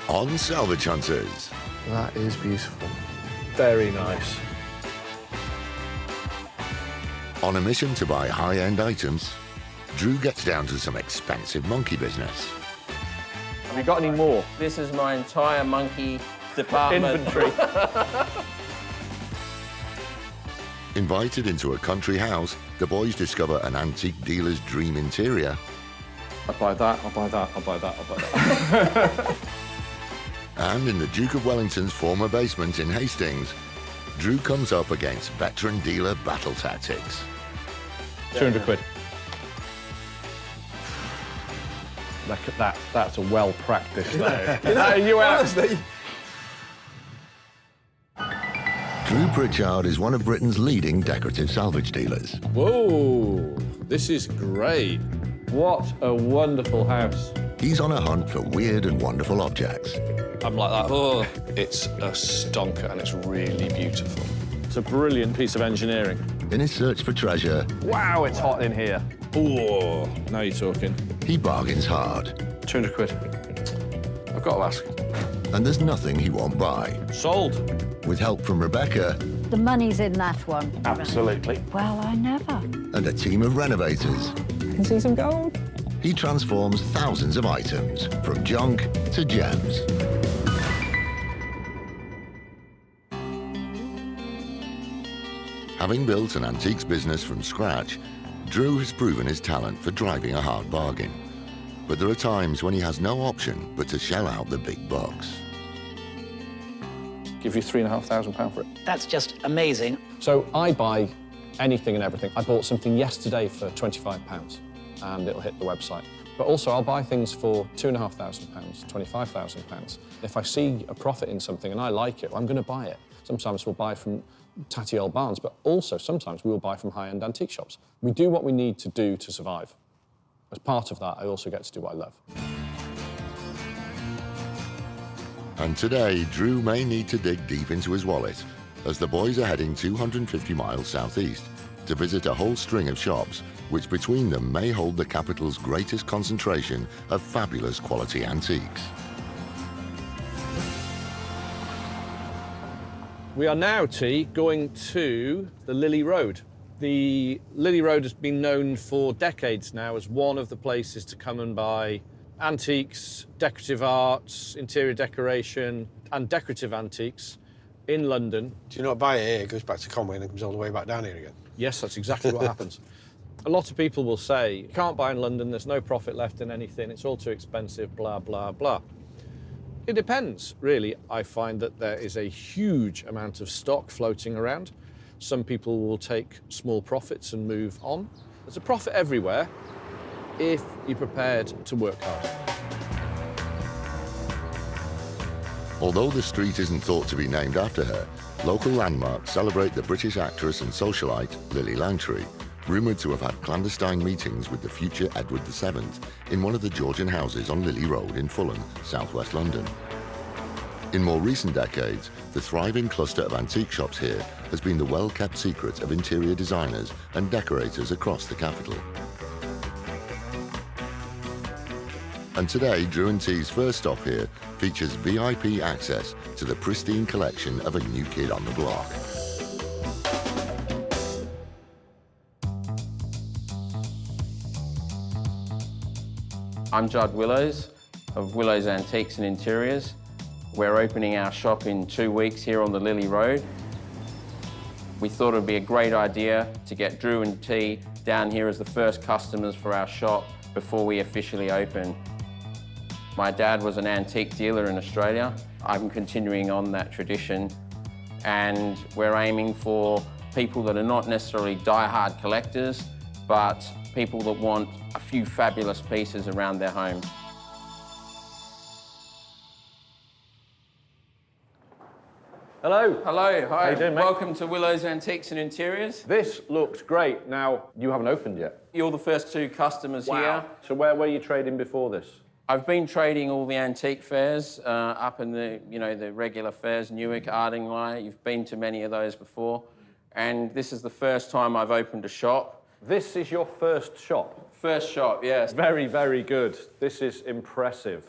on Salvage Hunters. That is beautiful. Very nice. On a mission to buy high-end items, Drew gets down to some expensive monkey business. Have you got any more? This is my entire monkey department. Inventory. Invited into a country house, the boys discover an antique dealer's dream interior. I'll buy that, I'll buy that, I'll buy that, I'll buy that. And in the Duke of Wellington's former basement in Hastings, Drew comes up against veteran dealer battle tactics. 200 quid. Look at that. That's a well-practiced. You honestly. Drew Pritchard is one of Britain's leading decorative salvage dealers. Whoa, this is great. What a wonderful house. He's on a hunt for weird and wonderful objects. I'm like that. Oh, it's a stonker and it's really beautiful. It's a brilliant piece of engineering. In his search for treasure, Wow, it's hot in here. Oh, now you're talking. he bargains hard. 200 quid. I've got to ask. And there's nothing he won't buy. Sold. With help from Rebecca The money's in that one. Absolutely. Well, I never. and a team of renovators, Can see some gold. he transforms thousands of items, from junk to gems. Having built an antiques business from scratch, Drew has proven his talent for driving a hard bargain. But there are times when he has no option but to shell out the big bucks. Give you £3,500 for it. That's just amazing. So I buy anything and everything. I bought something yesterday for £25 and it'll hit the website. But also I'll buy things for £2,500, £25,000. If I see a profit in something and I like it, I'm going to buy it. Sometimes we'll buy from tatty old barns, but also sometimes we will buy from high-end antique shops. We do what we need to do to survive. As part of that, I also get to do what I love. And today, Drew may need to dig deep into his wallet as the boys are heading 250 miles southeast to visit a whole string of shops which between them may hold the capital's greatest concentration of fabulous quality antiques. We are now, T, going to the Lily Road. The Lily Road has been known for decades now as one of the places to come and buy antiques, decorative arts, interior decoration, and decorative antiques in London. Do you not buy it here? It goes back to Conway and then comes all the way back down here again. Yes, that's exactly what happens. A lot of people will say, you can't buy in London, there's no profit left in anything, it's all too expensive, blah, blah, blah. It depends, really. I find that there is a huge amount of stock floating around. Some people will take small profits and move on. There's a profit everywhere if you're prepared to work hard. Although the street isn't thought to be named after her, local landmarks celebrate the British actress and socialite Lily Langtry, rumoured to have had clandestine meetings with the future Edward VII in one of the Georgian houses on Lily Road in Fulham, southwest London. In more recent decades, the thriving cluster of antique shops here has been the well-kept secret of interior designers and decorators across the capital. And today, Drew and T's first stop here features VIP access to the pristine collection of a new kid on the block. I'm Judd Willows of Willows Antiques and Interiors. We're opening our shop in 2 weeks here on the Lily Road. We thought it would be a great idea to get Drew and T down here as the first customers for our shop before we officially open. My dad was an antique dealer in Australia. I'm continuing on that tradition, and we're aiming for people that are not necessarily die-hard collectors, but people that want a few fabulous pieces around their home. Hello. Hello, hi. How you doing, mate? Welcome to Willows Antiques and Interiors. This looks great. Now, you haven't opened yet. You're the first 2 customers here. So where were you trading before this? I've been trading all the antique fairs up in the, the regular fairs, Newark, Ardingly. You've been to many of those before. And this is the first time I've opened a shop. This is your first shop? First shop, yes. Very, very good. This is impressive.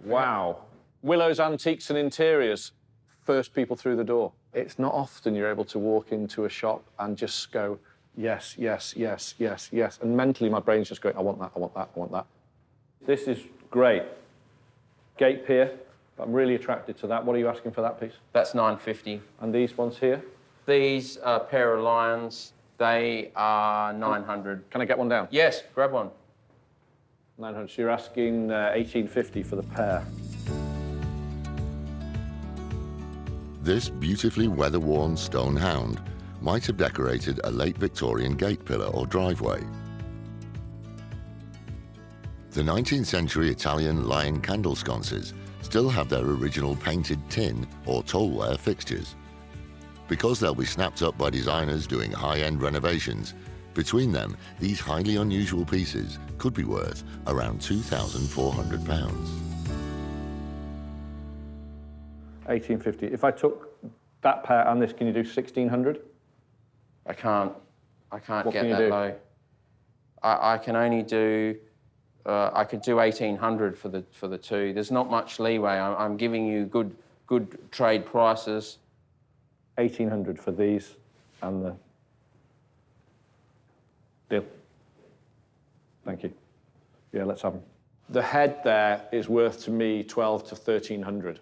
Wow. Willow's Antiques and Interiors, first people through the door. It's not often you're able to walk into a shop and just go, yes, yes, yes, yes, yes. And mentally, my brain's just going, I want that, I want that, I want that. This is great. Gate pier. I'm really attracted to that. What are you asking for that piece? That's $950. And these ones here? These pair of lions, they are $900. Can I get one down? Yes, grab one. 900. So you're asking $1,850 for the pair. This beautifully weather-worn stone hound might have decorated a late Victorian gate pillar or driveway. The 19th century Italian lion candle sconces still have their original painted tin or tollware fixtures. Because they'll be snapped up by designers doing high-end renovations, between them, these highly unusual pieces could be worth around £2,400. 1850. If I took that pair and this, can you do 1600? I can't What get can you that do? low. I can only do, I could do 1800 for the two. There's not much leeway. I'm giving you good trade prices. 1800 for these and the deal. Thank you. Yeah, let's have them. The head there is worth to me 12 to 1300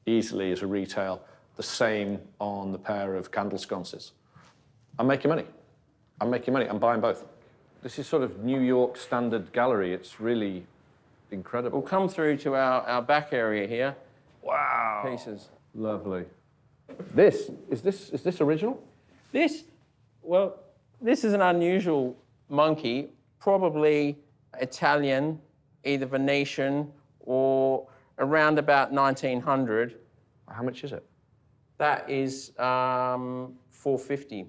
easily as a retail. The same on the pair of candle sconces. I'm making money. I'm making money. I'm buying both. This is sort of New York standard gallery. It's really incredible. We'll come through to our back area here. Wow. Pieces. Lovely. Is this original? This is an unusual monkey, probably Italian, either Venetian or around about 1900. How much is it? That is $450.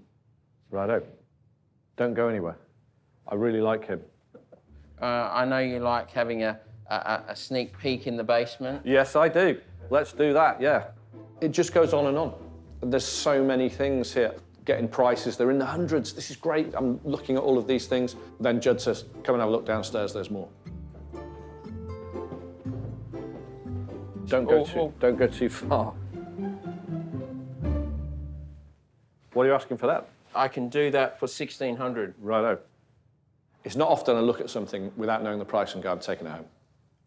Righto. Don't go anywhere. I really like him. I know you like having a sneak peek in the basement. Yes, I do. Let's do that, yeah. It just goes on and on. There's so many things here. Getting prices, they're in the hundreds. This is great. I'm looking at all of these things. Then Judd says, come and have a look downstairs, there's more. Don't go too far. What are you asking for that? I can do that for $1,600. Righto. It's not often I look at something without knowing the price and go, I'm taking it home.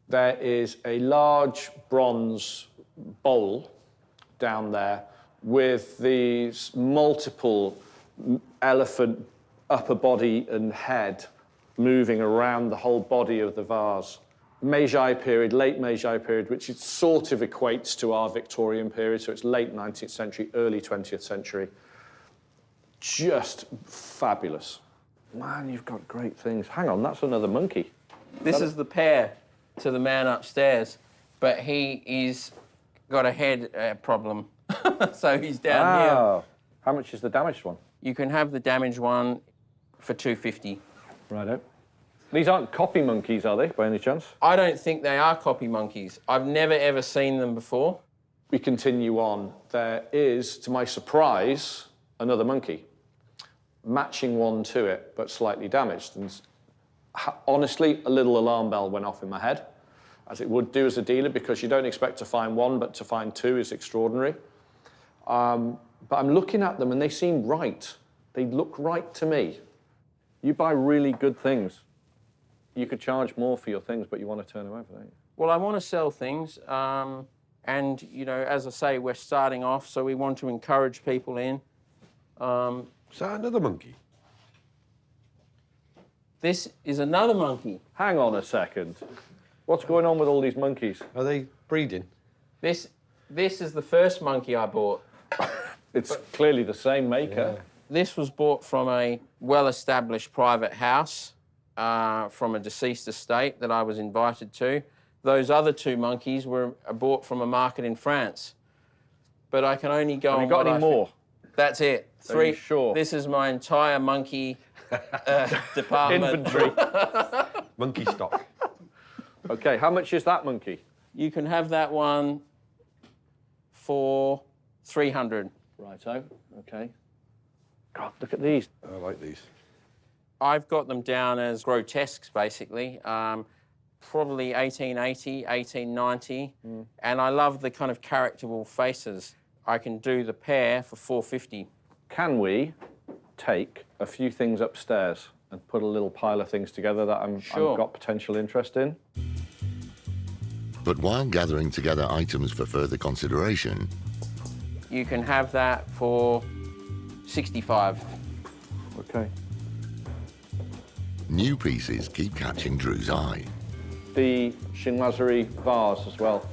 There is a large bronze bowl down there with these multiple elephant upper body and head moving around the whole body of the vase. Meiji period, late Meiji period, which it sort of equates to our Victorian period, so it's late 19th century, early 20th century. Just fabulous. Man, you've got great things. Hang on, that's another monkey. This is the pair to the man upstairs, but he's got a head problem, so he's down here. How much is the damaged one? You can have the damaged one for $250. Righto. These aren't copy monkeys, are they, by any chance? I don't think they are copy monkeys. I've never, ever seen them before. We continue on. There is, to my surprise, another monkey. Matching one to it, but slightly damaged. And honestly, a little alarm bell went off in my head, as it would do as a dealer, because you don't expect to find one, but to find two is extraordinary. But I'm looking at them and they seem right. They look right to me. You buy really good things. You could charge more for your things, but you want to turn them over, don't you? Well, I want to sell things, and, you know, as I say, we're starting off, so we want to encourage people in. Is that another monkey? This is another monkey. Hang on a second. What's going on with all these monkeys? Are they breeding? This is the first monkey I bought. It's clearly the same maker. Yeah. This was bought from a well-established private house from a deceased estate that I was invited to. Those other two monkeys were bought from a market in France. But I can only go on. Have you got any more? That's it. Are you sure? This is my entire monkey department. Inventory. Monkey stock. Okay, how much is that monkey? You can have that one for $300. Righto, okay. God, look at these. I like these. I've got them down as grotesques, basically. Probably 1880, 1890. And I love the kind of characterable faces. I can do the pair for 450. Can we take a few things upstairs and put a little pile of things together that I've got potential interest in? But while gathering together items for further consideration, You can have that for 65. Okay. new pieces keep catching Drew's eye. The chinoiserie vase as well.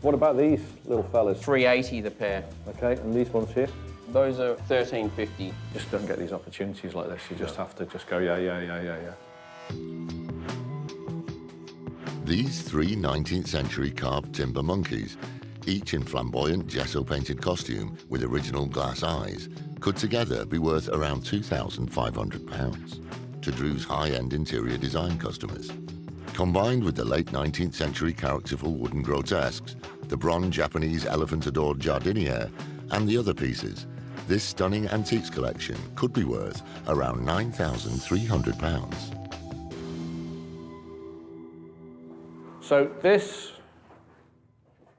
What about these little fellas? 380 the pair. Okay, and these ones here? Those are 1350. Just don't get these opportunities like this. You just have to just go, yeah. These three 19th century carved timber monkeys, each in flamboyant gesso-painted costume with original glass eyes, could together be worth around £2,500 to Drew's high-end interior design customers. Combined with the late 19th century characterful wooden grotesques, the bronze Japanese elephant-adored jardiniere, and the other pieces, this stunning antiques collection could be worth around £9,300. So this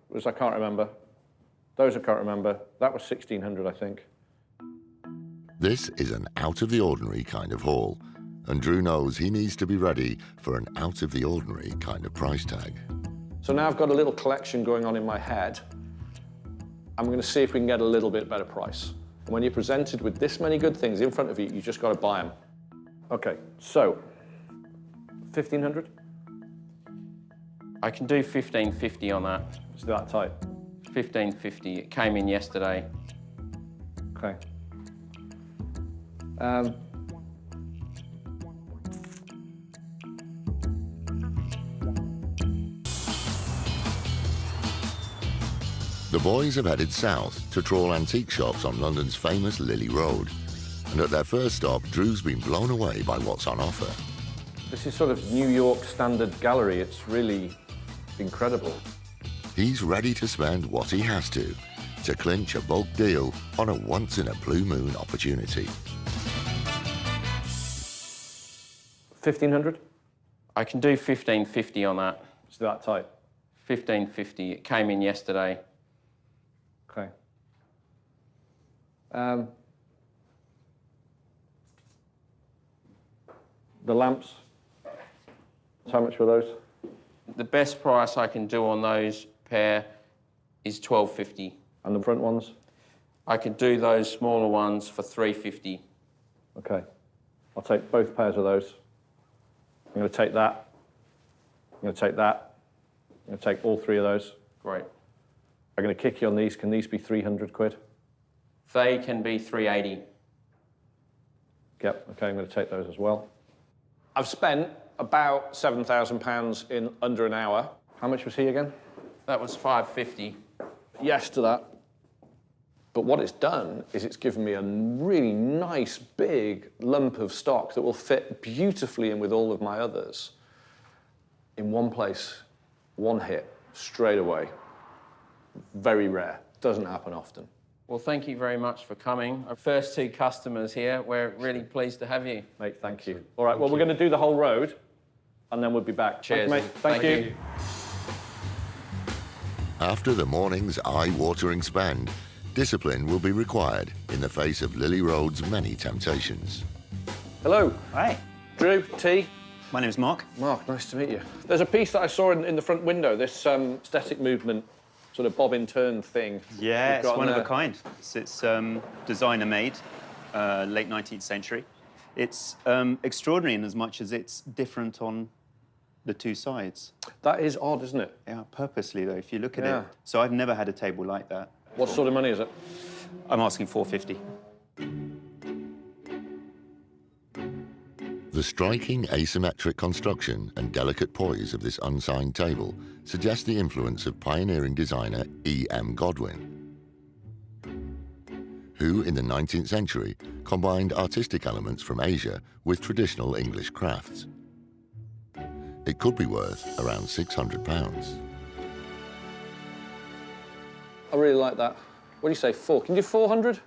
was, I can't remember. Those I can't remember. That was 1,600, I think. This is an out-of-the-ordinary kind of haul, and Drew knows he needs to be ready for an out-of-the-ordinary kind of price tag. So now I've got a little collection going on in my head. I'm going to see if we can get a little bit better price. And when you're presented with this many good things in front of you, you just got to buy them. Okay, so 1,500? I can do 1550 on that. Is that tight? 1550. It came in yesterday. Okay. The boys have headed south to trawl antique shops on London's famous Lily Road. And at their first stop, Drew's been blown away by what's on offer. This is sort of New York standard gallery. It's really incredible. He's ready to spend what he has to clinch a bulk deal on a once-in-a-blue-moon opportunity. 1,500? I can do 1550 on that. Is that tight? 1550. It came in yesterday. Okay. The lamps, how much were those? The best price I can do on those pair is 1250. And the front ones? I could do those smaller ones for 350. Okay. I'll take both pairs of those. I'm going to take that. I'm going to take that. I'm going to take all three of those. Great. I'm going to kick you on these. Can these be 300 quid? They can be 380. Yep. Okay, I'm going to take those as well. I've spent about £7,000 in under an hour. How much was he again? That was 550. Yes to that. But what it's done is it's given me a really nice big lump of stock that will fit beautifully in with all of my others in one place, one hit, straight away. Very rare. Doesn't happen often. Well, thank you very much for coming. Our first two customers here. We're really pleased to have you. Mate, thank you. All right, well, we're going to do the whole road, and then we'll be back. Cheers. Thanks, mate. Thank you. After the morning's eye-watering spend, discipline will be required in the face of Lily Road's many temptations. Hello. Hi, Drew, T. my name's Mark. Mark, nice to meet you. There's a piece that I saw in the front window, this aesthetic movement, sort of bob and turn thing. Yeah, You've it's got one of a there. kind. It's designer made, late 19th century. It's extraordinary in as much as it's different on the two sides. That is odd, isn't it? Yeah, purposely though, if you look at Yeah. it. So I've never had a table like that. What sort of money is it? I'm asking 450. The striking asymmetric construction and delicate poise of this unsigned table suggest the influence of pioneering designer E.M. Godwin, who in the 19th century combined artistic elements from Asia with traditional English crafts. It could be worth around £600. I really like that. What do you say, 4? Can you do 400?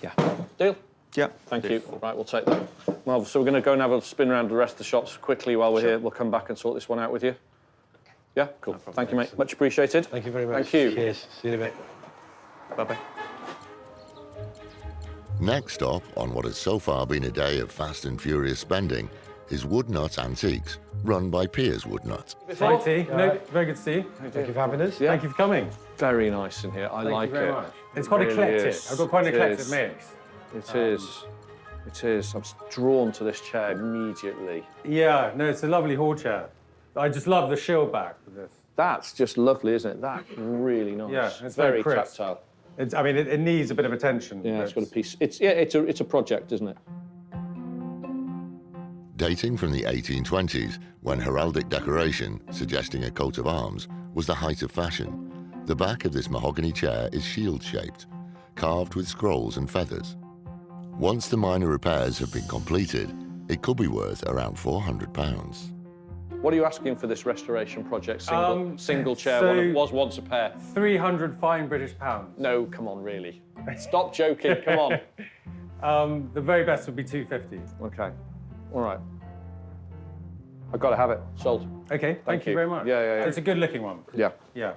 Yeah. Deal? Yeah. Thank you. Right, we'll take that. Marvel. So we're going to go and have a spin around the rest of the shops quickly while we're here. We'll come back and sort this one out with you. Yeah, cool. Thank you, mate. Much appreciated. Thank you very much. Thank you. Cheers. See you in a bit. Bye-bye. Next stop on what has so far been a day of fast and furious spending is Woodnut Antiques, run by Piers Woodnut. Hi, T. No, very good to see you. Thank you for having us. Thank you for coming. Very nice in here. I like Thank you very it. much. It's quite Really eclectic. is. I've got quite an It eclectic is. mix. It is. It is. I'm drawn to this chair immediately. Yeah, no, it's a lovely hall chair. I just love the shield back with this. That's just lovely, isn't it? That's really nice. Yeah, it's very very crisp. tactile. I mean, it needs a bit of attention. Yeah, but it's got a piece. It's a project, isn't it? Dating from the 1820s, when heraldic decoration, suggesting a coat of arms, was the height of fashion, the back of this mahogany chair is shield-shaped, carved with scrolls and feathers. Once the minor repairs have been completed, it could be worth around £400. What are you asking for this restoration project? Single chair, so- one was once a pair. 300 fine British pounds. No, come on, really. Stop joking, come on. The very best would be 250. Okay, all right. I've got to have it, sold. Okay, thank you very much. Yeah. It's a good looking one. Yeah. Yeah.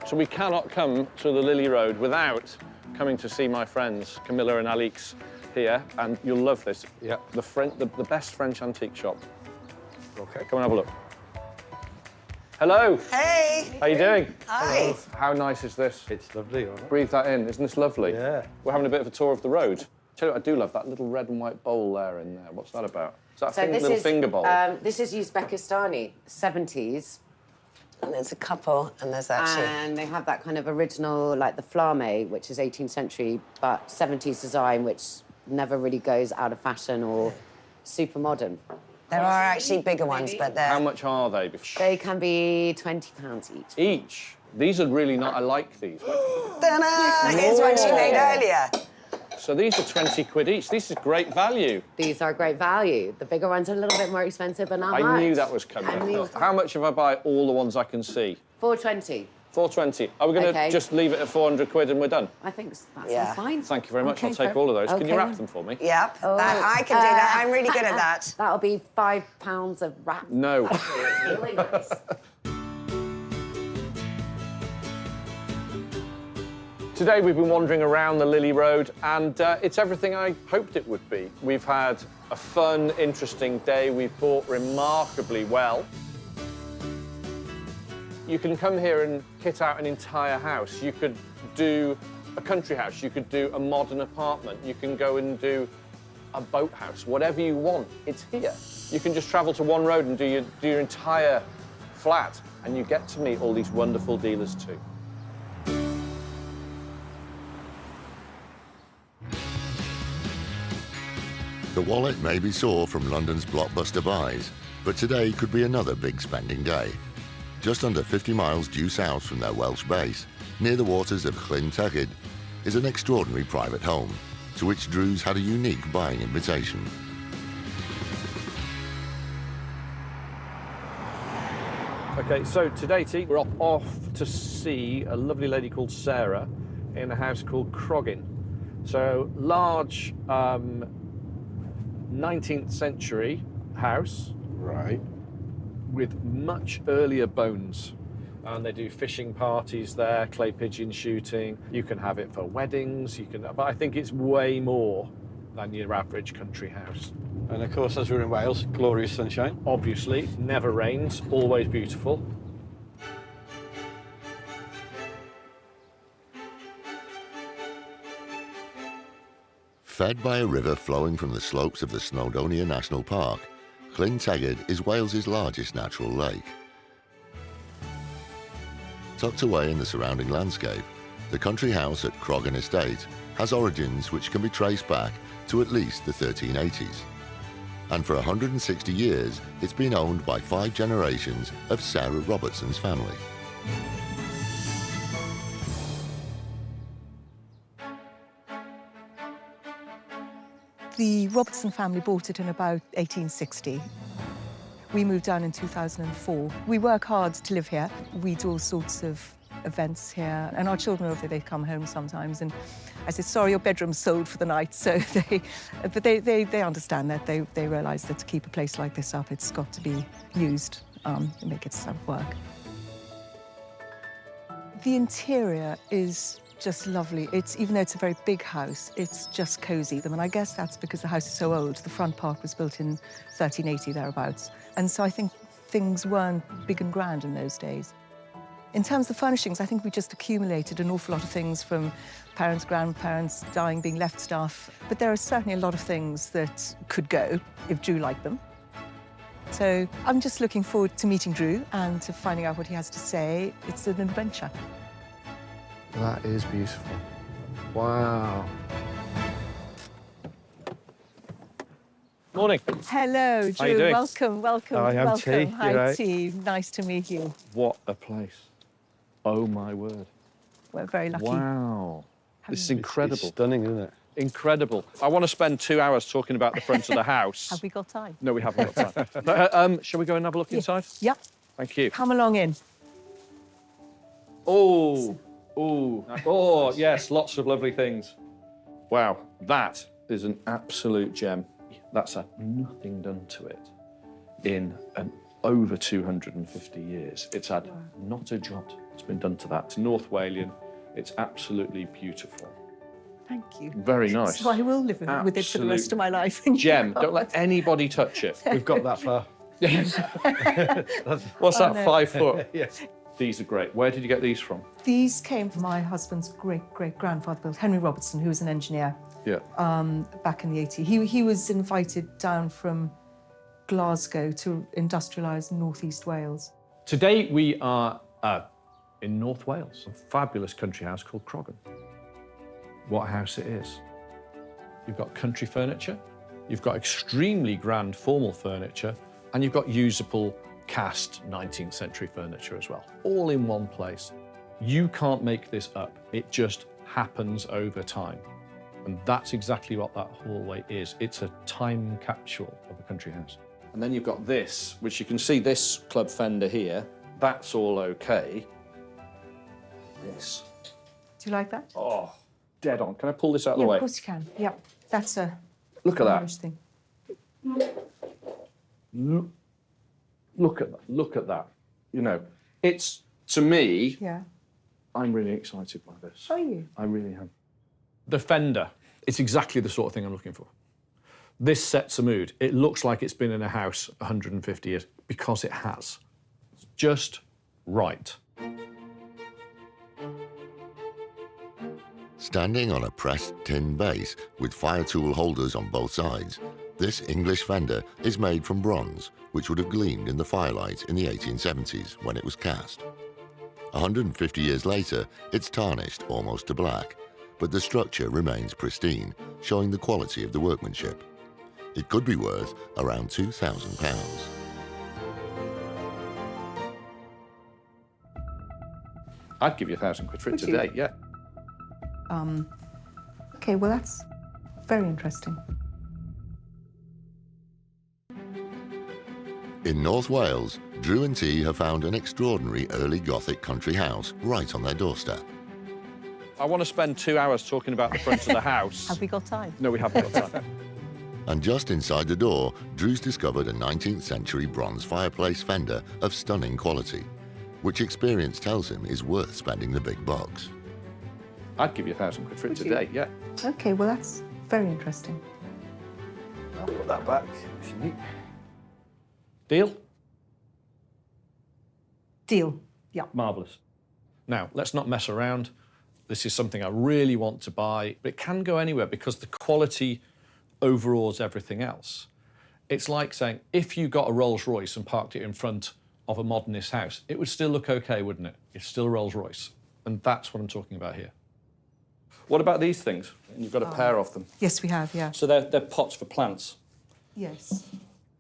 So we cannot come to the Lily Road without coming to see my friends, Camilla and Alix here, and you'll love this. Yeah. The best French antique shop. Okay. Come and have a look. Hello. Hey. How you doing? Hi. How nice is this? It's lovely, all right? Breathe that in. Isn't this lovely? Yeah. We're having a bit of a tour of the road. Tell you what, I do love that little red and white bowl there in there. What's that about? Is that a little finger bowl? This is Uzbekistani, 70s. And there's a couple, and there's actually... And they have that kind of original, like the flame, which is 18th century, but 70s design, which never really goes out of fashion or super modern. There are actually bigger ones, but they're... How much are they? They can be £20 each. Each? These are really not... I like these. Ta-da! Here's one she made earlier. So these are 20 quid each. This is great value. These are great value. The bigger ones are a little bit more expensive, but not much. I knew that was coming. How much if I buy all the ones I can see? £4.20. 420. Are we going to just leave it at 400 quid and we're done? I think that's fine. Thank you very much. Okay, I'll take all of those. Can you wrap them for me? Yep, I can do that. I'm really good at that. That'll be £5 of wrap. No. It's really nice. Today we've been wandering around the Lily Road and it's everything I hoped it would be. We've had a fun, interesting day. We've bought remarkably well. You can come here and kit out an entire house. You could do a country house. You could do a modern apartment. You can go and do a boathouse. Whatever you want, it's here. You can just travel to one road and do your entire flat, and you get to meet all these wonderful dealers too. The wallet may be sore from London's blockbuster buys, but today could be another big spending day. Just under 50 miles due south from their Welsh base, near the waters of Llyn Tegid, is an extraordinary private home, to which Drew's had a unique buying invitation. Okay, so today, T, we're off to see a lovely lady called Sarah in a house called Croggin. So, large 19th century house. Right. With much earlier bones. And they do fishing parties there, clay pigeon shooting. You can have it for weddings, but I think it's way more than your average country house. And of course, as we're in Wales, glorious sunshine. Obviously, never rains, always beautiful. Fed by a river flowing from the slopes of the Snowdonia National Park, Llyn Tegid is Wales's largest natural lake. Tucked away in the surrounding landscape, the country house at Croggin Estate has origins which can be traced back to at least the 1380s. And for 160 years, it's been owned by 5 generations of Sarah Robertson's family. The Robertson family bought it in about 1860. We moved down in 2004. We work hard to live here. We do all sorts of events here, and our children over there, they come home sometimes, and I say, sorry, your bedroom's sold for the night. So they understand that. They realise that to keep a place like this up, it's got to be used and make it work. The interior is just lovely. Even though it's a very big house, it's just cosy. And I guess that's because the house is so old. The front part was built in 1380, thereabouts. And so I think things weren't big and grand in those days. In terms of furnishings, I think we just accumulated an awful lot of things from parents, grandparents, dying, being left stuff. But there are certainly a lot of things that could go if Drew liked them. So I'm just looking forward to meeting Drew and to finding out what he has to say. It's an adventure. That is beautiful. Wow. Morning. Hello, Drew. How you doing? Welcome, welcome, Hi, I'm welcome. T. Hi, You right? T. Nice to meet you. What a place. Oh, my word. We're very lucky. Wow. This is incredible. It's stunning, isn't it? Incredible. I want to spend 2 hours talking about the front of the house. Have we got time? No, we haven't got time. Shall we go and have a look inside? Yep. Thank you. Come along in. Oh, oh, oh, yes, lots of lovely things. Wow, that is an absolute gem. That's had nothing done to it in over 250 years. It's had not a jot that's been done to that. It's North Walian. It's absolutely beautiful. Thank you. Very nice. So I will live with it for the rest of my life. Gem, don't let anybody touch it. We've got that far. What's that, no. 5 foot? Yes. These are great. Where did you get these from? These came from my husband's great-great-grandfather, built Henry Robertson, who was an engineer Yeah. back in the 80s. He was invited down from Glasgow to industrialise northeast Wales. Today we are in North Wales, a fabulous country house called Croggan. What a house it is. You've got country furniture, you've got extremely grand formal furniture, and you've got usable cast 19th century furniture as well, all in one place. You can't make this up. It just happens over time. And that's exactly what that hallway is. It's a time capsule of a country house. And then you've got this, which you can see this club fender here. That's all okay. This. Do you like that? Oh, dead on. Can I pull this out of Yeah, the way? of course you can. Yeah, that's a Look at that. Irish thing. Look at that. You know, it's, to me, Yeah. I'm really excited by this. Are you? I really am. The fender, it's exactly the sort of thing I'm looking for. This sets a mood. It looks like it's been in a house 150 years, because it has. It's just right. Standing on a pressed tin base with fire tool holders on both sides, this English fender is made from bronze, which would have gleamed in the firelight in the 1870s when it was cast. 150 years later, it's tarnished almost to black, but the structure remains pristine, showing the quality of the workmanship. It could be worth around £2,000. I'd give you £1,000 for it Would you? today, yeah. Okay, well, that's very interesting. In North Wales, Drew and T have found an extraordinary early Gothic country house right on their doorstep. I want to spend 2 hours talking about the front of the house. Have we got time? No, we haven't got time. And just inside the door, Drew's discovered a 19th century bronze fireplace fender of stunning quality, which experience tells him is worth spending the big bucks. I'd give you £1,000 for it Would you? today, yeah. Okay, well, that's very interesting. I'll put that back if you need. Deal? Deal. Yeah. Marvellous. Now, let's not mess around. This is something I really want to buy, but it can go anywhere because the quality overawes everything else. It's like saying, if you got a Rolls Royce and parked it in front of a modernist house, it would still look okay, wouldn't it? It's still a Rolls Royce. And that's what I'm talking about here. What about these things? And you've got a pair of them. Yes, we have, yeah. So they're pots for plants. Yes.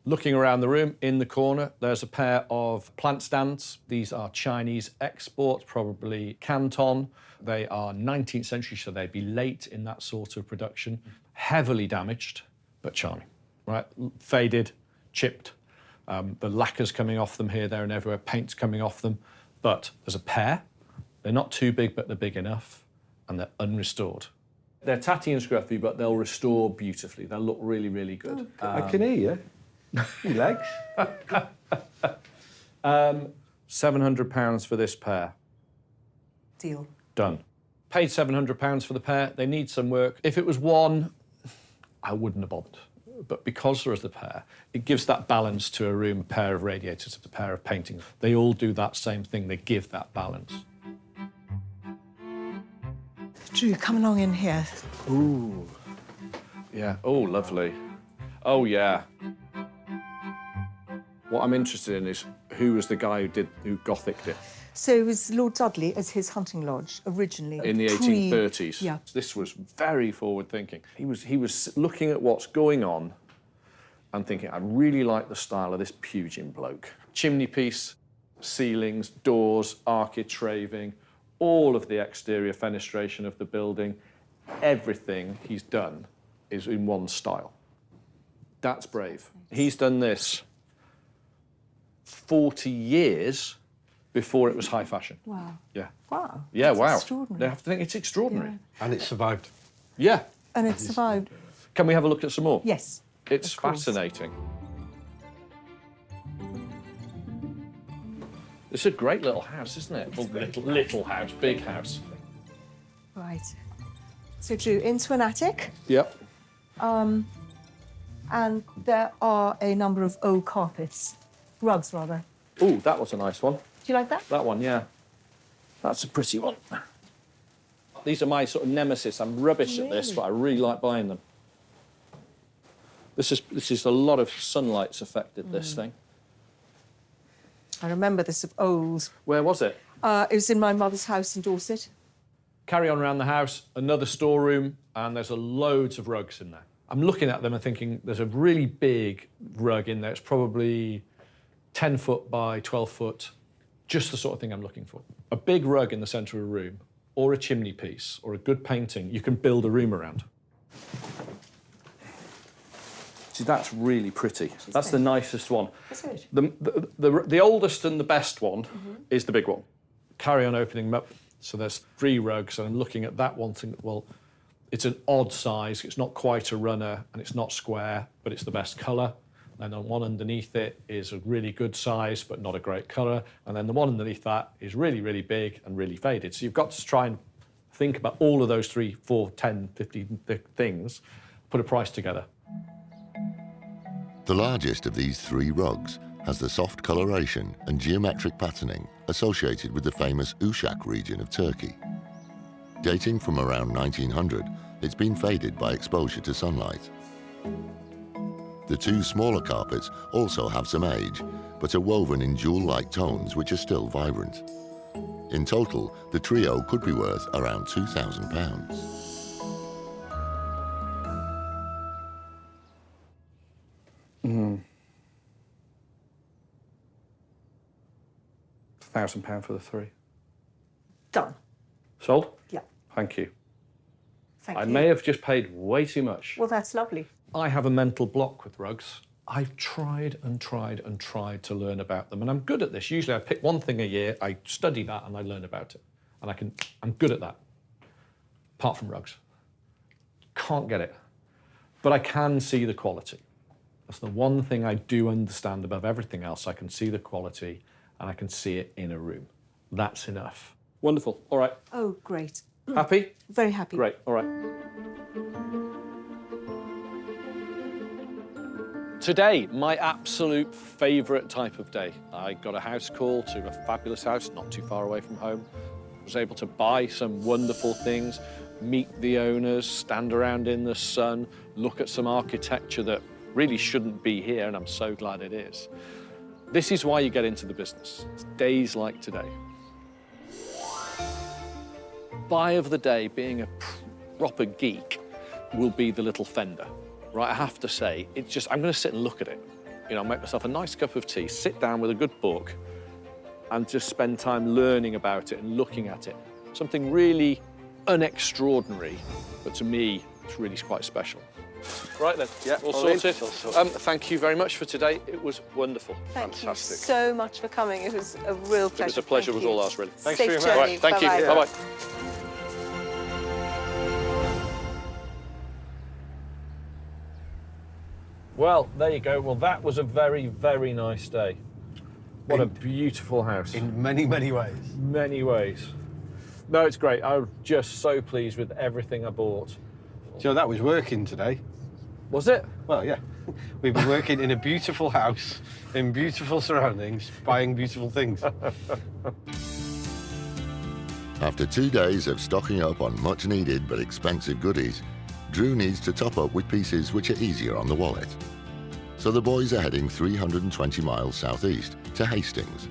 Looking around the room, in the corner, there's a pair of plant stands. These are Chinese exports, probably Canton. They are 19th century, so they'd be late in that sort of production. Heavily damaged, but charming, right? Faded, chipped. The lacquer's coming off them here, there and everywhere. Paint's coming off them. But there's a pair They're not too big, but they're big enough, and they're unrestored. They're tatty and scruffy, but they'll restore beautifully. They'll look really, really good. I can hear you. Your legs. £700 for this pair. Deal. Done. Paid £700 for the pair. They need some work. If it was one, I wouldn't have bothered. But because there is the pair, it gives that balance to a room, a pair of radiators, a pair of paintings. They all do that same thing. They give that balance. Drew, come along in here. Ooh. Yeah. Oh, lovely. Oh, yeah. What I'm interested in is who was the guy who Gothicked it? So it was Lord Dudley as his hunting lodge originally. In the 1830s. Yeah. This was very forward-thinking. He was looking at what's going on and thinking, I really like the style of this Pugin bloke. Chimney piece, ceilings, doors, architraving, all of the exterior fenestration of the building, everything he's done is in one style. That's brave. He's done this 40 years before it was high fashion. Wow. Yeah. Wow. Yeah, That's wow. extraordinary. They have to think it's extraordinary. Yeah. And it survived. Yeah. And it survived. Can we have a look at some more? Yes. It's of course. fascinating. It's a great little house, isn't it? Well, little house, big house. Right. So, Drew, into an attic. Yep. And there are a number of old carpets. Rugs, rather. Ooh, that was a nice one. Do you like that? That one, yeah. That's a pretty one. These are my sort of nemesis. I'm rubbish at this, but I really like buying them. This is a lot of sunlight's affected this thing. I remember this of old. Where was it? It was in my mother's house in Dorset. Carry on around the house, another storeroom, and there's loads of rugs in there. I'm looking at them and thinking there's a really big rug in there. It's probably 10 foot by 12 foot, just the sort of thing I'm looking for. A big rug in the centre of a room, or a chimney piece, or a good painting, you can build a room around. See, that's really pretty. That's the nicest one. That's it. The oldest and the best one is the big one. Carry on opening them up. So there's 3 rugs, and I'm looking at that one thing, well, it's an odd size, it's not quite a runner, and it's not square, but it's the best colour. And the one underneath it is a really good size, but not a great colour. And then the one underneath that is really, really big and really faded. So you've got to try and think about all of those 3, 4, 10, 15 things, put a price together. The largest of these 3 rugs has the soft coloration and geometric patterning associated with the famous Uşak region of Turkey. Dating from around 1900, it's been faded by exposure to sunlight. The 2 smaller carpets also have some age, but are woven in jewel-like tones which are still vibrant. In total, the trio could be worth around £2,000. £1,000 for the 3. Done. Sold? Yeah. Thank you. Thank you. I may have just paid way too much. Well, that's lovely. I have a mental block with rugs. I've tried and tried and tried to learn about them, and I'm good at this. Usually I pick one thing a year, I study that and I learn about it. And I'm good at that, apart from rugs. Can't get it. But I can see the quality. That's the one thing I do understand above everything else. I can see the quality and I can see it in a room. That's enough. Wonderful. All right. Oh, great. Happy? Very happy. Great. All right. Today, my absolute favourite type of day. I got a house call to a fabulous house not too far away from home. Was able to buy some wonderful things, meet the owners, stand around in the sun, look at some architecture that really shouldn't be here, and I'm so glad it is. This is why you get into the business. It's days like today. Buy of the day, being a proper geek, will be the little fender. Right, I have to say, it's just, I'm going to sit and look at it. You know, make myself a nice cup of tea, sit down with a good book, and just spend time learning about it and looking at it. Something really unextraordinary, but to me, it's really quite special. Right then, Yeah, all all in. sorted. All sorted. Thank you very much for today. It was wonderful. Thank Fantastic. you so much for coming. It was a real pleasure. It was a pleasure. It Thank was all you. ours, really. Thanks Safe very much. journey. Right, thank you. Bye-bye. Bye-bye. Well, there you go. Well, that was a very, very nice day. What a beautiful house. In many, many ways. Many ways. No, it's great. I'm just so pleased with everything I bought. So that was working today. Was it? Well, yeah. We've been working in a beautiful house, in beautiful surroundings, buying beautiful things. After 2 days of stocking up on much-needed but expensive goodies, Drew needs to top up with pieces which are easier on the wallet. So the boys are heading 320 miles southeast to Hastings,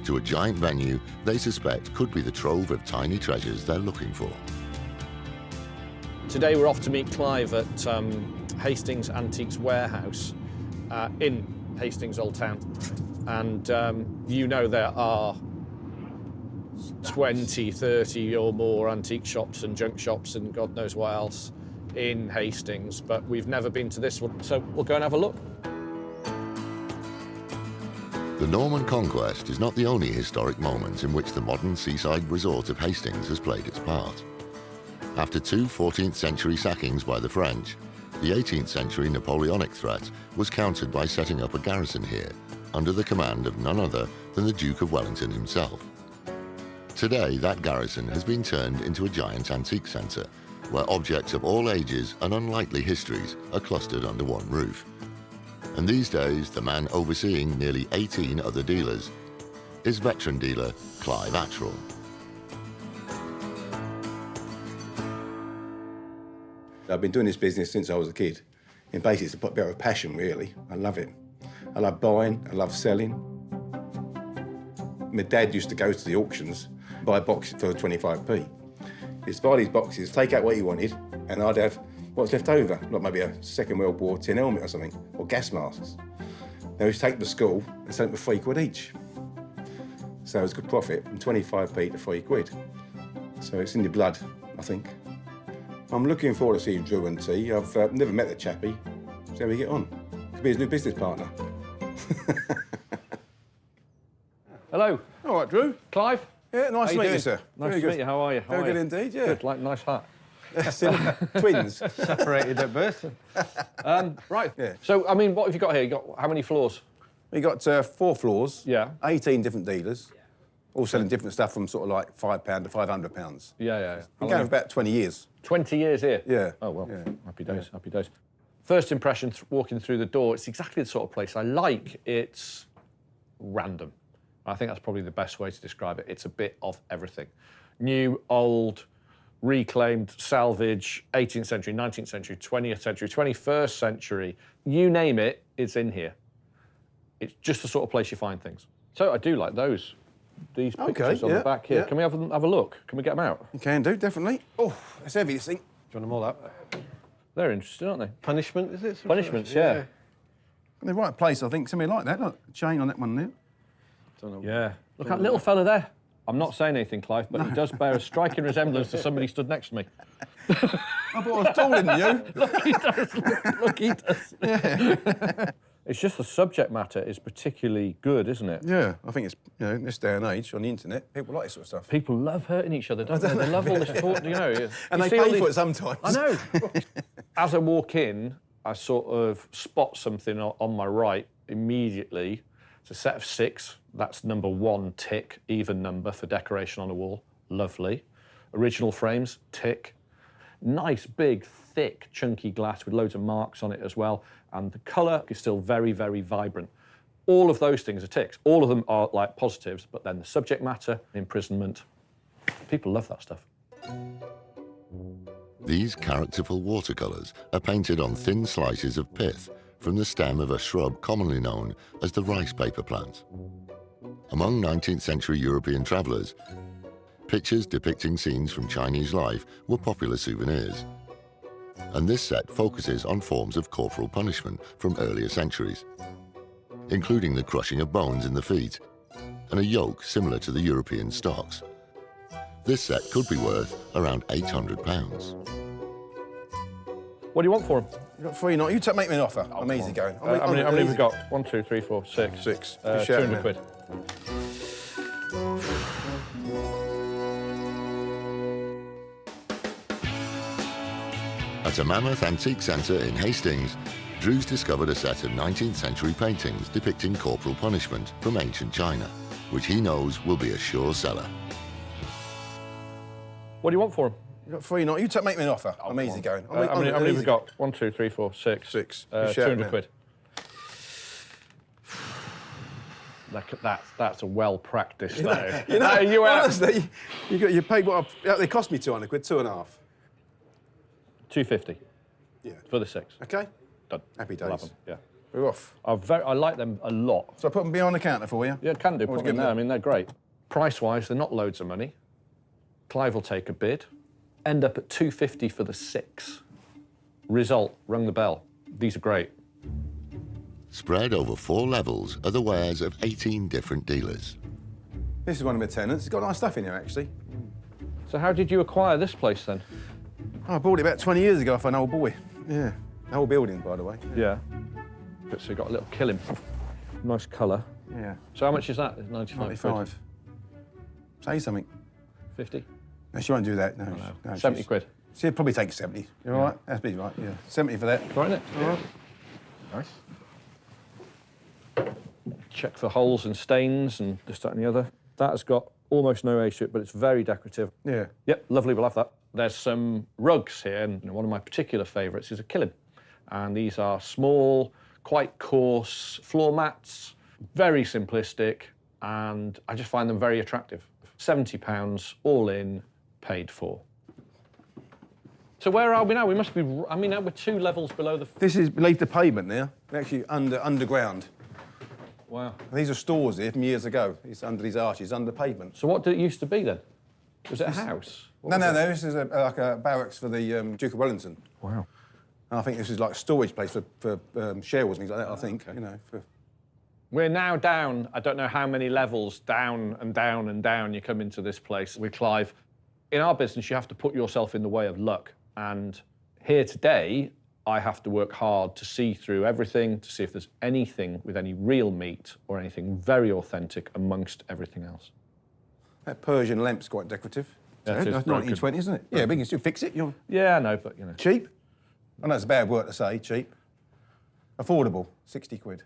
to a giant venue they suspect could be the trove of tiny treasures they're looking for. Today we're off to meet Clive at Hastings Antiques Warehouse in Hastings Old Town. And you know there are 20, 30 or more antique shops and junk shops and God knows what else in Hastings, but we've never been to this one, so we'll go and have a look. The Norman Conquest is not the only historic moment in which the modern seaside resort of Hastings has played its part. After 2 14th century sackings by the French, the 18th century Napoleonic threat was countered by setting up a garrison here, under the command of none other than the Duke of Wellington himself. Today, that garrison has been turned into a giant antique centre, where objects of all ages and unlikely histories are clustered under one roof. And these days, the man overseeing nearly 18 other dealers is veteran dealer Clive Attrell. I've been doing this business since I was a kid. And basically, it's a bit of a passion, really. I love it. I love buying, I love selling. My dad used to go to the auctions, buy a box for 25p. He'd buy these boxes, take out what he wanted, and I'd have what's left over, like maybe a Second World War tin helmet or something, or gas masks. Now he'd take them to school and sell them for £3 each. So it was good profit, from 25p to £3. So it's in your blood, I think. I'm looking forward to seeing Drew and T. I've never met the chappie, so we get on. Could be his new business partner. Hello. All right, Drew. Clive. Yeah, nice How to meet doing? you, sir. Nice Very to good. meet you. How are you? How Very are good you? indeed, yeah. Good, like nice hat. Twins. Separated at birth. Right. Yeah. So, I mean, what have you got here? You got how many floors? We got 4 floors. Yeah. 18 different dealers, all selling different stuff from sort of like £5 to £500. Yeah. Been going for about 20 years. 20 years here? Yeah. Oh, well, Yeah. happy days, happy days. First impression, walking through the door, it's exactly the sort of place I like. It's random. I think that's probably the best way to describe it. It's a bit of everything. New, old, reclaimed, salvage, 18th century, 19th century, 20th century, 21st century, you name it, it's in here. It's just the sort of place you find things. So I do like these pictures on the back here. Yeah. Can we have a look? Can we get them out? You can do, definitely. Oh, it's heavy, this thing. Do you want them all up? They're interesting, aren't they? Punishment, is it? Punishments, yeah. In the right place, I think. Something like that. Look, chain on that one there. Yeah. Look at that little fella there. I'm not saying anything, Clive, but he does bear a striking resemblance to somebody stood next to me. I thought I was taller than you. Look, he does. Look, he does. Yeah. It's just the subject matter is particularly good, isn't it? Yeah, I think it's, in this day and age, on the internet, people like this sort of stuff. People love hurting each other, don't they? They love all this talk, And they pay for it sometimes. I know. As I walk in, I sort of spot something on my right immediately. It's a set of 6. That's number 1, tick, even number for decoration on a wall. Lovely. Original frames, tick. Nice, big, thick, chunky glass with loads of marks on it as well. And the colour is still very, very vibrant. All of those things are ticks. All of them are like positives, but then the subject matter, imprisonment, people love that stuff. These characterful watercolours are painted on thin slices of pith from the stem of a shrub commonly known as the rice paper plant. Among 19th century European travellers, pictures depicting scenes from Chinese life were popular souvenirs. And this set focuses on forms of corporal punishment from earlier centuries, including the crushing of bones in the feet and a yoke similar to the European stocks. This set could be worth around £800. What do you want for them? You got 3 not. You make me an offer. I'm easy going. How many have we got? 1, 2, 3, 4, 6. 6. 200 quid. At a mammoth antique centre in Hastings, Drew's discovered a set of 19th century paintings depicting corporal punishment from ancient China, which he knows will be a sure seller. What do you want for them? You got 3 not. You make me an offer. I'm easy going. How many have we got? 1, 2, 3, 4, 6. 6. 200 quid. That's a well-practiced, though. Honestly, you paid what they cost me 200 quid, 2.5. 250. Yeah. For the 6. Okay. Done. Happy days. Love them, yeah. We're off. I like them a lot. So I put them behind the counter for you? Yeah, can do. Or Put them there. I mean, they're great. Price-wise, they're not loads of money. Clive will take a bid. End up at 250 for the 6. Result, rung the bell. These are great. Spread over 4 levels are the wares of 18 different dealers. This is one of my tenants. It's got nice stuff in here, actually. So how did you acquire this place, then? Oh, I bought it about 20 years ago off an old boy. Yeah. An old building, by the way. Yeah. So you got a little killing. Nice colour. Yeah. So how much is that? 95 95. Say something. 50? No, she won't do that, no. No 70 quid. She'll probably take 70. You all right? That's be right, yeah. 70 for that. Right, isn't it? All right. Nice. Check for holes and stains and this, that and the other. That has got almost no age to it, but it's very decorative. Yeah. Yep, lovely, we'll have that. There's some rugs here, and one of my particular favourites is a killing. And these are small, quite coarse floor mats, very simplistic, and I just find them very attractive. £70 all in, paid for. So where are we now? We must be, I mean, now we're 2 levels below the... This is beneath the pavement now. We're actually underground. Wow. And these are stores here from years ago. It's under these arches, under pavement. So what did it used to be then? Was it a house? No. This is like a barracks for the Duke of Wellington. Wow. And I think this is like a storage place for shells and things like that, I think, you know. We're now down, I don't know how many levels, down and down and down you come into this place with Clive. In our business, you have to put yourself in the way of luck. And here today, I have to work hard to see through everything, to see if there's anything with any real meat or anything very authentic amongst everything else. That Persian lamp's quite decorative. That's 1920, isn't it? Yeah, but you can still fix it. Yeah, I know, but you know. Cheap? I know it's a bad word to say, cheap. Affordable, 60 quid.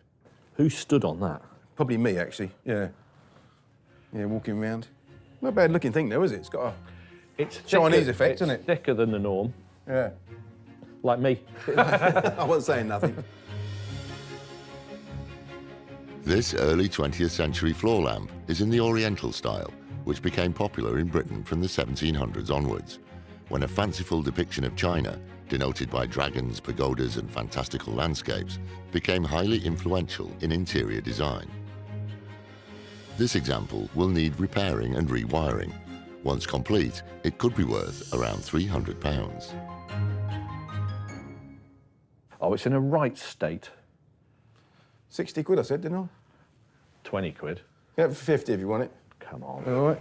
Who stood on that? Probably me, actually, yeah. Yeah, walking around. Not a bad looking thing, though, is it? It's got a Chinese effect, isn't it? It's thicker than the norm. Yeah. Like me. I wasn't saying nothing. This early 20th century floor lamp is in the Oriental style, which became popular in Britain from the 1700s onwards, when a fanciful depiction of China, denoted by dragons, pagodas and fantastical landscapes, became highly influential in interior design. This example will need repairing and rewiring. Once complete, it could be worth around £300. Oh, it's in a right state. 60 quid, I said, didn't I? 20 quid. Yeah, for 50 if you want it. Come on. All right.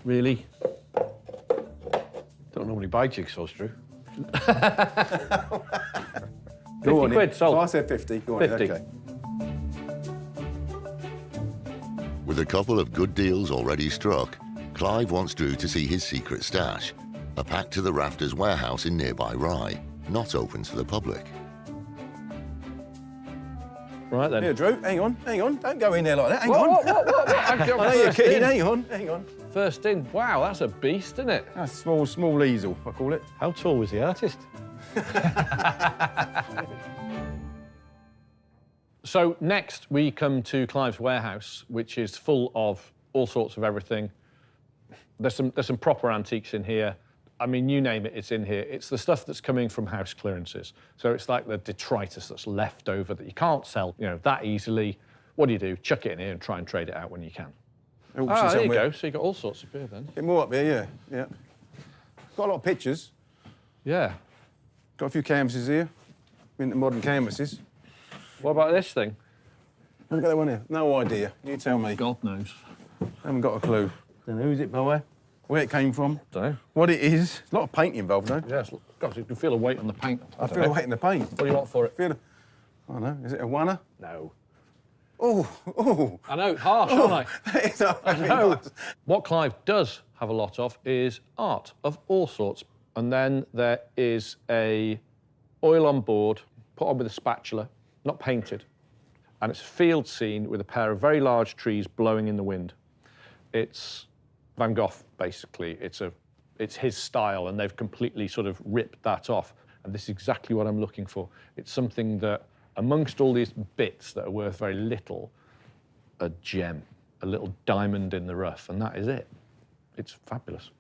Really? Don't normally buy jigsaws, Drew. 50 quid, sold. Oh, I said 50. Go on, 50. okay. With a couple of good deals already struck, Clive wants Drew to see his secret stash, a pack to the Rafters warehouse in nearby Rye, not open to the public. Right then. Here, Drew, hang on. Don't go in there like that. Hang What? on. I know you're kidding. In. Hang on. First in. Wow, that's a beast, isn't it? That's a small easel, I call it. How tall was the artist? So next we come to Clive's warehouse, which is full of all sorts of everything. There's some proper antiques in here. I mean, you name it, it's in here. It's the stuff that's coming from house clearances. So it's like the detritus that's left over that you can't sell, you know, that easily. What do? Chuck it in here and try and trade it out when you can. Auction there you somewhere. go. So you've got all sorts of beer then. Get more up there, yeah. Got a lot of pictures. Yeah. Got a few canvases here. Into modern canvases. What about this thing? Look at that one here. No idea. You tell me. God knows. Haven't got a clue. Then who's it by? where it came from, Don't know. what it is. There's a lot of paint involved, though. Yes, God, you can feel the weight on the paint. I feel the weight in the paint. What do you want for it? I don't know, is it a oneer? No. Oh. I know, harsh, aren't I? That is not I very know. nice. What Clive does have a lot of is art of all sorts. And then there is a oil on board, put on with a spatula, not painted. And it's a field scene with a pair of very large trees blowing in the wind. It's Van Gogh, basically. It's his style, and they've completely sort of ripped that off. And this is exactly what I'm looking for. It's something that, amongst all these bits that are worth very little, a gem, a little diamond in the rough, and that is it. It's fabulous.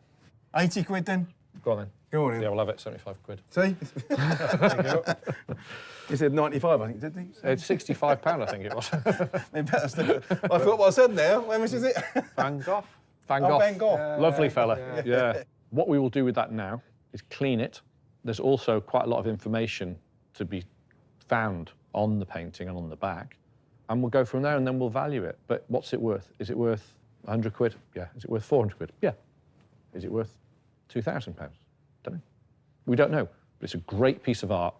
80 quid then? Go on then. Go on then. Yeah, we'll have it, 75 quid. See? He said 95, I think, didn't he? It's £65, I think it was. They better stick it. I thought what I said now. How much is it? Van Gogh. Van Oh, Gogh. Van Gogh. Lovely fella. Yeah. What we will do with that now is clean it. There's also quite a lot of information to be found on the painting and on the back. And we'll go from there and then we'll value it. But what's it worth? Is it worth 100 quid? Yeah. Is it worth 400 quid? Yeah. Is it worth £2,000? Don't know. We don't know. But it's a great piece of art.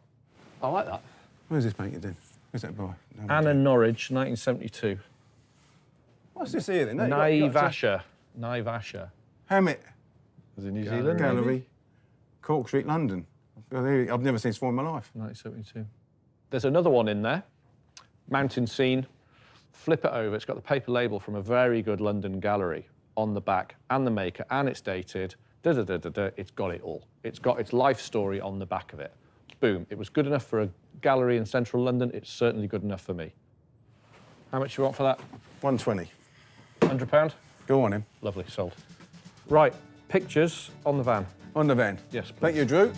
I like that. Where's this painted then? Where's that by? No Anna idea. Norwich, 1972. What's this here then? Naivasha. Naivasha. Hammett. Was it New Zealand? Gallery. Cork Street, London. I've never seen this before in my life. 1972. There's another one in there. Mountain scene. Flip it over. It's got the paper label from a very good London gallery on the back, and the maker, and it's dated. It's got it all. It's got its life story on the back of it. Boom. It was good enough for a gallery in central London. It's certainly good enough for me. How much do you want for that? 120. £100? Go on then. Lovely, sold. Right, pictures on the van. On the van. Yes, please. Thank you, Drew.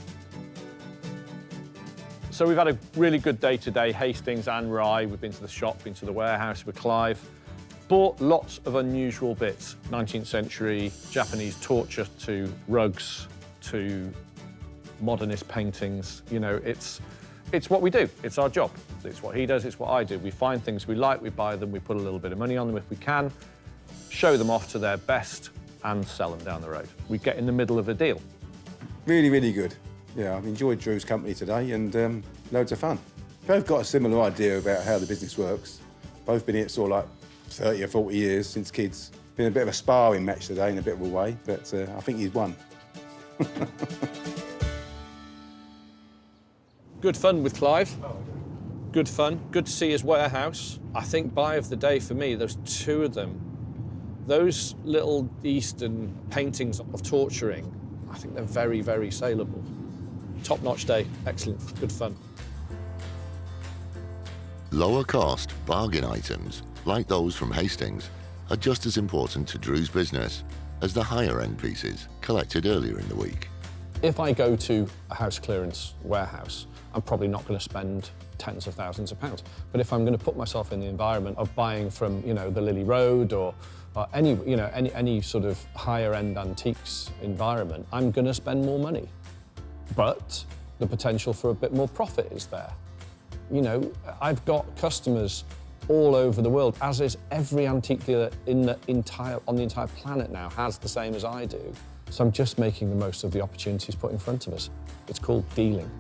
So we've had a really good day today, Hastings and Rye. We've been to the shop, been to the warehouse with Clive. Bought lots of unusual bits. 19th century Japanese torture to rugs to modernist paintings. You know, it's what we do. It's our job. It's what he does, it's what I do. We find things we like, we buy them, we put a little bit of money on them if we can, show them off to their best and sell them down the road. We get in the middle of a deal. Really, really good. Yeah, I've enjoyed Drew's company today and loads of fun. Both got a similar idea about how the business works. Both been in it sort of like 30 or 40 years since kids. Been a bit of a sparring match today in a bit of a way, but I think he's won. Good fun with Clive. Good fun. Good to see his warehouse. I think buy of the day for me, there's two of them. Those little Eastern paintings of torturing, I think they're very, very saleable. Top-notch day. Excellent. Good fun. Lower cost bargain items, like those from Hastings, are just as important to Drew's business as the higher end pieces collected earlier in the week. If I go to a house clearance warehouse, I'm probably not going to spend tens of thousands of pounds. But if I'm going to put myself in the environment of buying from, you know, the Lily Road or any sort of higher end antiques environment, I'm going to spend more money. But the potential for a bit more profit is there. You know, I've got customers all over the world, as is every antique dealer on the entire planet now has the same as I do. So I'm just making the most of the opportunities put in front of us. It's called dealing.